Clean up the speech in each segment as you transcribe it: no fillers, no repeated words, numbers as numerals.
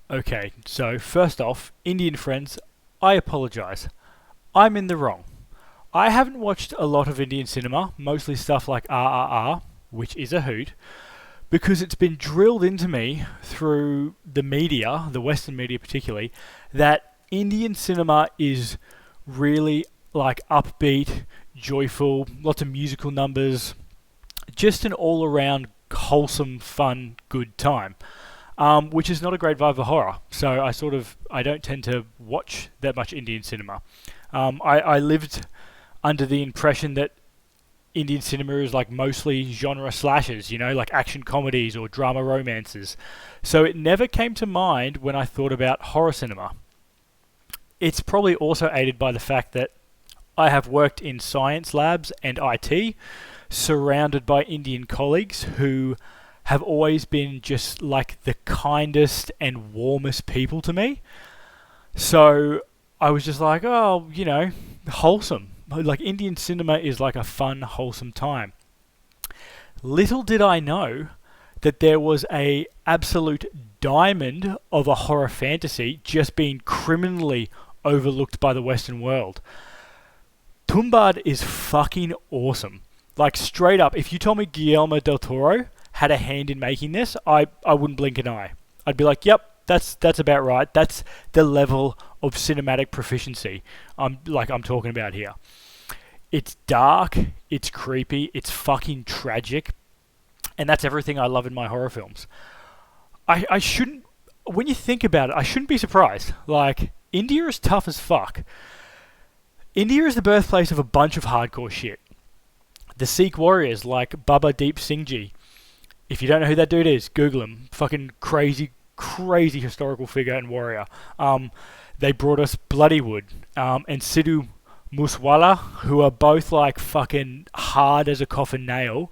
Okay, so first off, Indian friends, I apologise. I'm in the wrong. I haven't watched a lot of Indian cinema, mostly stuff like RRR, which is a hoot, because it's been drilled into me through the media, the Western media particularly, that Indian cinema is really like upbeat, joyful, lots of musical numbers, just an all around wholesome, fun, good time. Which is not a great vibe for horror. So I don't tend to watch that much Indian cinema. I lived under the impression that Indian cinema is like mostly genre slashes, like action comedies or drama romances. So it never came to mind when I thought about horror cinema. It's probably also aided by the fact that I have worked in science labs and IT, surrounded by Indian colleagues who have always been just like the kindest and warmest people to me. So I was just like, oh, wholesome. Like Indian cinema is like a fun, wholesome time. Little did I know that there was a absolute diamond of a horror fantasy just being criminally overlooked by the Western world. Tumbad is fucking awesome. Like straight up, if you told me Guillermo del Toro had a hand in making this, I wouldn't blink an eye. I'd be like, yep, that's about right. That's the level of cinematic proficiency I'm talking about here. It's dark, it's creepy, it's fucking tragic, and that's everything I love in my horror films. I shouldn't, when you think about it, I shouldn't be surprised. Like, India is tough as fuck. India is the birthplace of a bunch of hardcore shit. The Sikh warriors like Baba Deep Singh Ji. If you don't know who that dude is, Google him. Fucking crazy historical figure and warrior. They brought us Bloodywood and Sidhu Moosewala, who are both like fucking hard as a coffin nail.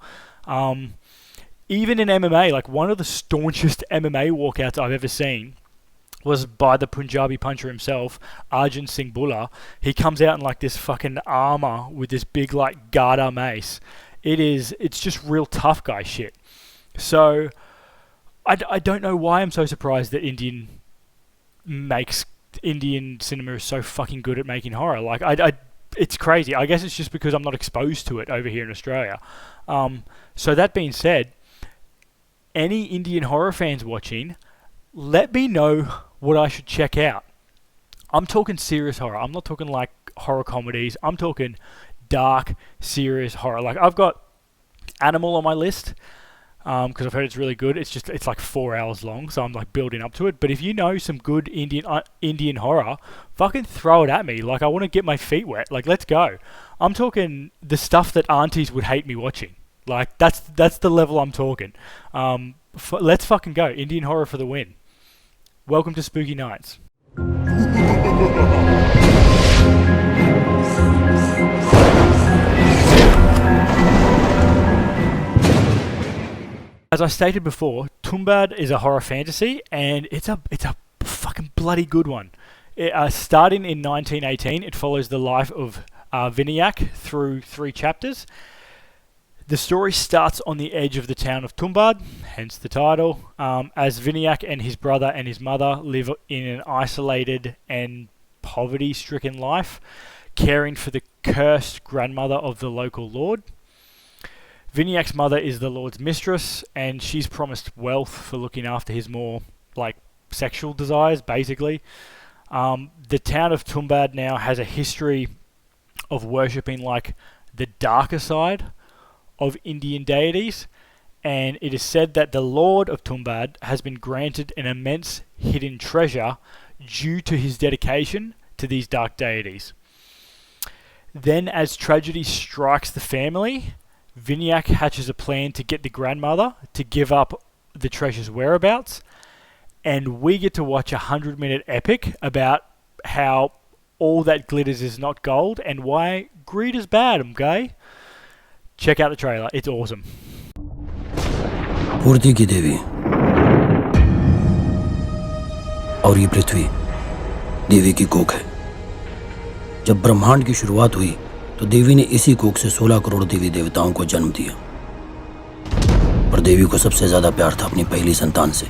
Even in MMA, like one of the staunchest MMA walkouts I've ever seen was by the Punjabi puncher himself, Arjun Singh Bulla. He comes out in like this fucking armor with this big like Garda mace. It's just real tough guy shit. So I don't know why I'm so surprised that Indian cinema is so fucking good at making horror. Like it's crazy. I guess it's just because I'm not exposed to it over here in Australia. So that being said, any Indian horror fans watching, let me know what I should check out. I'm talking serious horror. I'm not talking like horror comedies. I'm talking dark, serious horror. Like I've got Animal on my list because I've heard it's really good. It's like 4 hours long, so I'm like building up to it. But if you know some good Indian horror, fucking throw it at me. Like I want to get my feet wet. Like let's go. I'm talking the stuff that aunties would hate me watching. Like that's the level I'm talking. Let's fucking go. Indian horror for the win. Welcome to Spooky Nights. As I stated before, Tumbad is a horror fantasy, and it's a fucking bloody good one. Starting in 1918, it follows the life of Vinayak through 3 chapters. The story starts on the edge of the town of Tumbad, hence the title, as Vinayak and his brother and his mother live in an isolated and poverty-stricken life, caring for the cursed grandmother of the local lord. Vinayak's mother is the lord's mistress, and she's promised wealth for looking after his more, like, sexual desires, basically. The town of Tumbad now has a history of worshipping, like, the darker side of Indian deities, and it is said that the Lord of Tumbad has been granted an immense hidden treasure due to his dedication to these dark deities. Then, as tragedy strikes the family, Vinayak hatches a plan to get the grandmother to give up the treasure's whereabouts, and we get to watch a 100-minute epic about how all that glitters is not gold and why greed is bad, okay? Check out the trailer. It's awesome. पूर्ति की देवी और ये पृथ्वी देवी की कोख है। जब ब्रह्मांड की शुरुआत हुई तो देवी ने इसी कोख से 16 करोड़ देवी देवताओं को जन्म दिया। पर देवी को सबसे ज्यादा प्यार था अपनी पहली संतान से,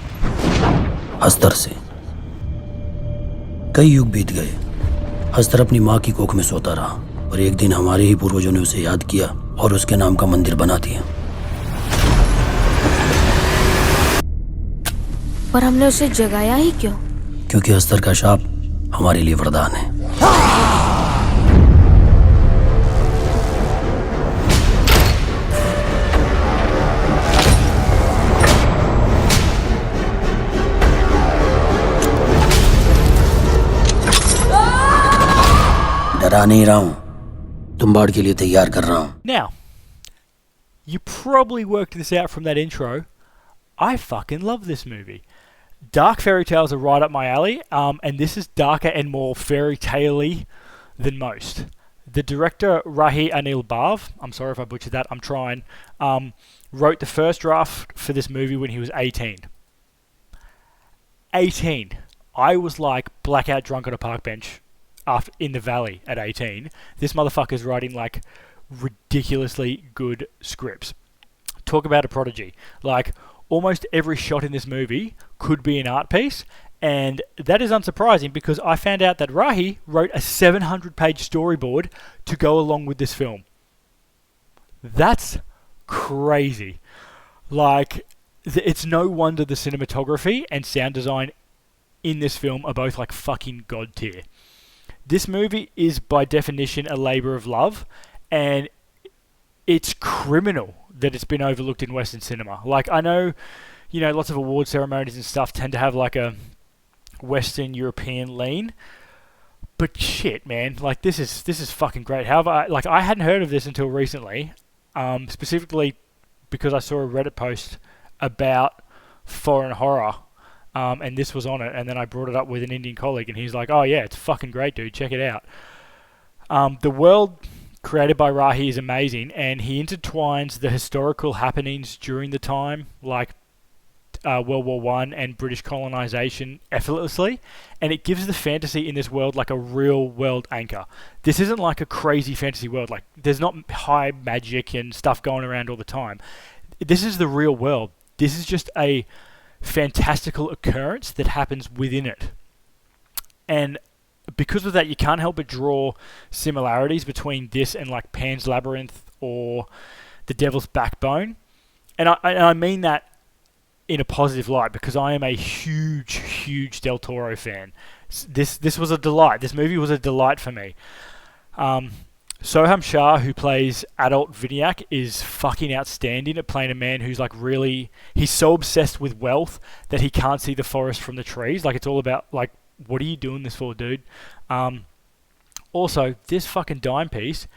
अस्तर से, कई युग बीत गए। हस्तर अपनी माँ की कोख में सोता रहा और एक दिन हमारे ही पूर्वजों ने उसे याद किया और उसके नाम का मंदिर बना दिया। पर हमने उसे जगाया ही क्यों? क्योंकि हस्तर का शाप हमारे लिए वरदान है। डरा नहीं रहा हूं, तुम्बाड़ के लिए तैयार कर रहा हूं। Now, you probably worked this out from that intro. I fucking love this movie. Dark fairy tales are right up my alley, and this is darker and more fairy tale-y than most. The director, Rahi Anil Barve, I'm sorry if I butchered that, I'm trying, wrote the first draft for this movie when he was 18. 18. I was like blackout drunk on a park bench in the valley at 18. This motherfucker's writing like ridiculously good scripts. Talk about a prodigy. Like, almost every shot in this movie could be an art piece, and that is unsurprising because I found out that Rahi wrote a 700-page storyboard to go along with this film. That's crazy. Like, it's no wonder the cinematography and sound design in this film are both like fucking god tier. This movie is by definition a labour of love, and it's criminal that it's been overlooked in Western cinema. Like, I know, you know, lots of award ceremonies and stuff tend to have like a Western European lean, but shit, man, like this is fucking great. However, I hadn't heard of this until recently, specifically because I saw a Reddit post about foreign horror, and this was on it, and then I brought it up with an Indian colleague, and he's like, "Oh yeah, it's fucking great, dude. Check it out." The world created by Rahi is amazing, and he intertwines the historical happenings during the time, like World War One and British colonization, effortlessly, and it gives the fantasy in this world like a real world anchor. This isn't like a crazy fantasy world. Like, there's not high magic and stuff going around all the time. This is the real world. This is just a fantastical occurrence that happens within it, and because of that, you can't help but draw similarities between this and like Pan's Labyrinth or The Devil's Backbone, and I mean that in a positive light because I am a huge Del Toro fan. This was a delight. This movie was a delight for me. Sohum Shah, who plays adult Vinayak, is fucking outstanding at playing a man who's like really... He's so obsessed with wealth that he can't see the forest from the trees. Like, it's all about, like, what are you doing this for, dude? Also, this fucking dime piece,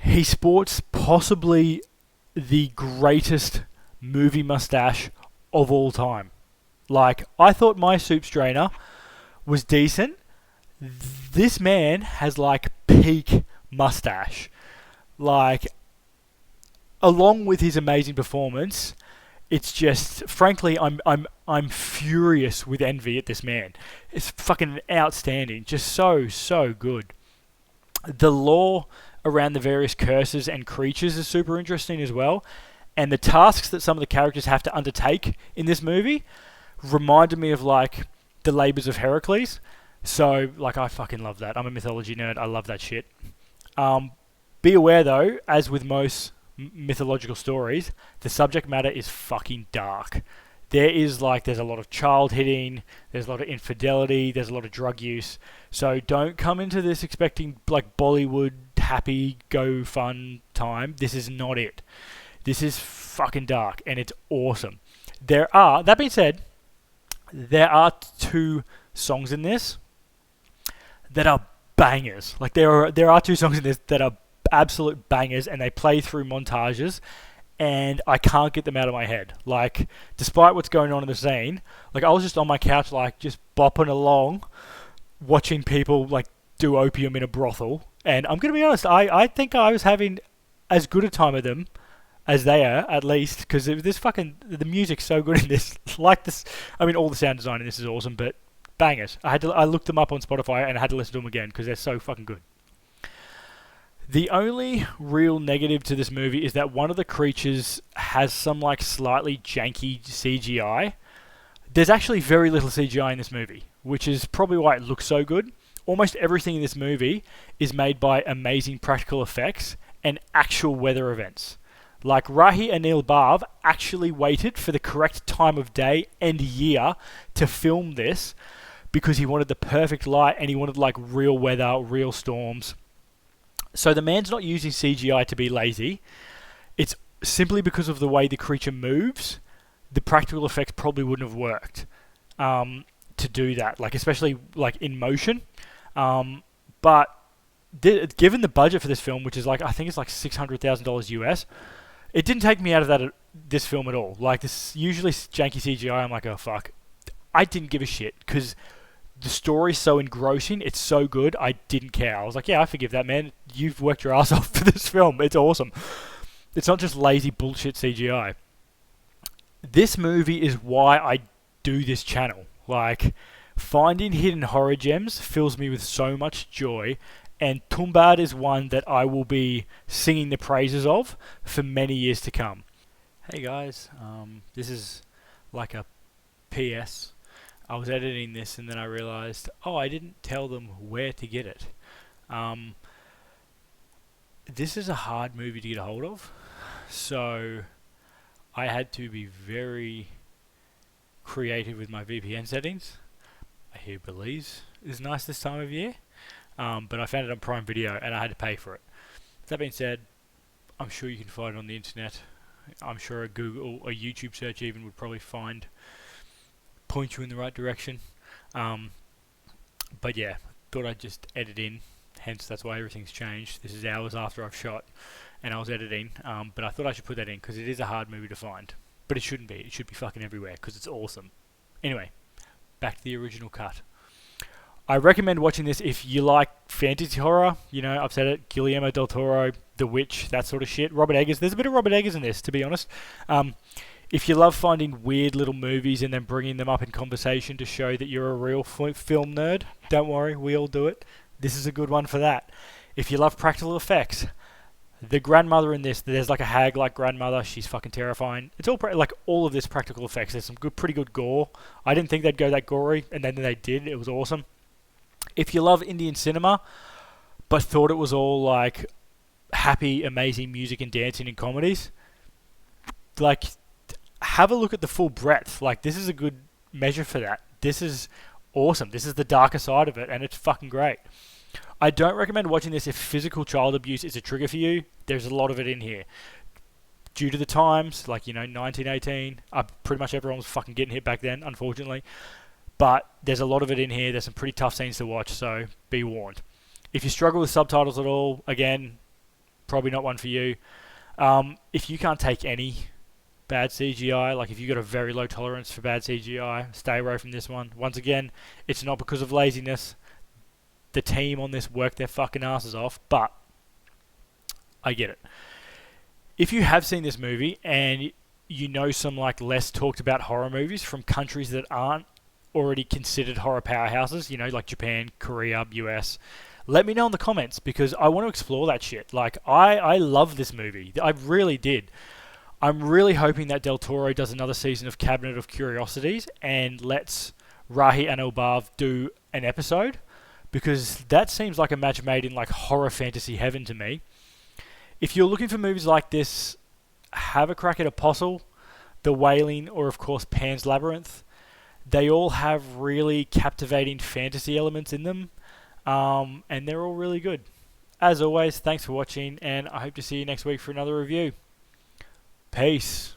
he sports possibly the greatest movie mustache of all time. Like, I thought my soup strainer was decent. This man has like peak mustache. Like, along with his amazing performance, it's just, frankly, I'm furious with envy at this man. It's fucking outstanding, just so good. The lore around the various curses and creatures is super interesting as well, and the tasks that some of the characters have to undertake in this movie reminded me of like the labors of Heracles. So, like, I fucking love that. I'm a mythology nerd. I love that shit. Be aware, though, as with most mythological stories, the subject matter is fucking dark. There's a lot of child hitting, there's a lot of infidelity, there's a lot of drug use. So don't come into this expecting, like, Bollywood happy, go fun time. This is not it. This is fucking dark, and it's awesome. That being said, there are 2 songs in this that are bangers. Like, there are 2 songs in this that are absolute bangers, and they play through montages, and I can't get them out of my head. Like, despite what's going on in the scene, like, I was just on my couch, like, just bopping along, watching people, like, do opium in a brothel, and I'm gonna be honest, I think I was having as good a time with them as they are, at least, because the music's so good in this. Like, this, I mean, all the sound design in this is awesome, but bangers. I looked them up on Spotify and I had to listen to them again because they're so fucking good. The only real negative to this movie is that one of the creatures has some like slightly janky CGI There's actually very little CGI in this movie, which is probably why it looks so good. Almost everything in this movie is made by amazing practical effects and actual weather events. Like Rahi Anil Barve actually waited for the correct time of day and year to film this because he wanted the perfect light and he wanted like real weather, real storms. So the man's not using CGI to be lazy. It's simply because of the way the creature moves. The practical effects probably wouldn't have worked to do that, like especially like in motion. But given the budget for this film, which is like I think it's like $600,000 US, it didn't take me out of this film at all. Like this usually janky CGI, I'm like, oh fuck. I didn't give a shit because the story's so engrossing. It's so good. I didn't care. I was like, yeah, I forgive that, man. You've worked your ass off for this film. It's awesome. It's not just lazy bullshit CGI. This movie is why I do this channel. Like, finding hidden horror gems fills me with so much joy, and Tumbad is one that I will be singing the praises of for many years to come. Hey guys, this is like a PS. I was editing this and then I realized, oh, I didn't tell them where to get it. This is a hard movie to get a hold of, so I had to be very creative with my VPN settings. I hear Belize is nice this time of year, but I found it on Prime Video and I had to pay for it. That being said, I'm sure you can find it on the internet. I'm sure a Google or YouTube search even would probably point you in the right direction. But yeah, thought I'd just edit in, hence that's why everything's changed. This is hours after I've shot and I was editing, but I thought I should put that in because it is a hard movie to find. But it shouldn't be. It should be fucking everywhere because it's awesome. Anyway, back to the original cut. I recommend watching this if you like fantasy horror. You know, I've said it, Guillermo del Toro, The Witch, that sort of shit. Robert Eggers. There's a bit of Robert Eggers in this, to be honest. If you love finding weird little movies and then bringing them up in conversation to show that you're a real film nerd, don't worry, we all do it. This is a good one for that. If you love practical effects, the grandmother in this, there's like a hag-like grandmother. She's fucking terrifying. It's all like all of this practical effects. There's some pretty good gore. I didn't think they'd go that gory, and then they did. It was awesome. If you love Indian cinema, but thought it was all like happy, amazing music and dancing and comedies, like have a look at the full breadth. Like this is a good measure for that. This is awesome. This is the darker side of it, and it's fucking great. I don't recommend watching this if physical child abuse is a trigger for you. There's a lot of it in here. Due to the times, like, you know, 1918, pretty much everyone was fucking getting hit back then, unfortunately. But there's a lot of it in here. There's some pretty tough scenes to watch, so be warned. If you struggle with subtitles at all, again, probably not one for you. If you can't take any bad CGI, like if you've got a very low tolerance for bad CGI, stay away from this one. Once again, it's not because of laziness. The team on this worked their fucking asses off, but I get it. If you have seen this movie and you know some like less talked about horror movies from countries that aren't already considered horror powerhouses, you know, like Japan, Korea, US, let me know in the comments because I want to explore that shit. Like, I love this movie. I really did. I'm really hoping that Del Toro does another season of Cabinet of Curiosities and lets Rahi Anil Barve do an episode, because that seems like a match made in like horror fantasy heaven to me. If you're looking for movies like this, have a crack at Apostle, The Wailing, or of course Pan's Labyrinth. They all have really captivating fantasy elements in them, and they're all really good. As always, thanks for watching, and I hope to see you next week for another review. Peace.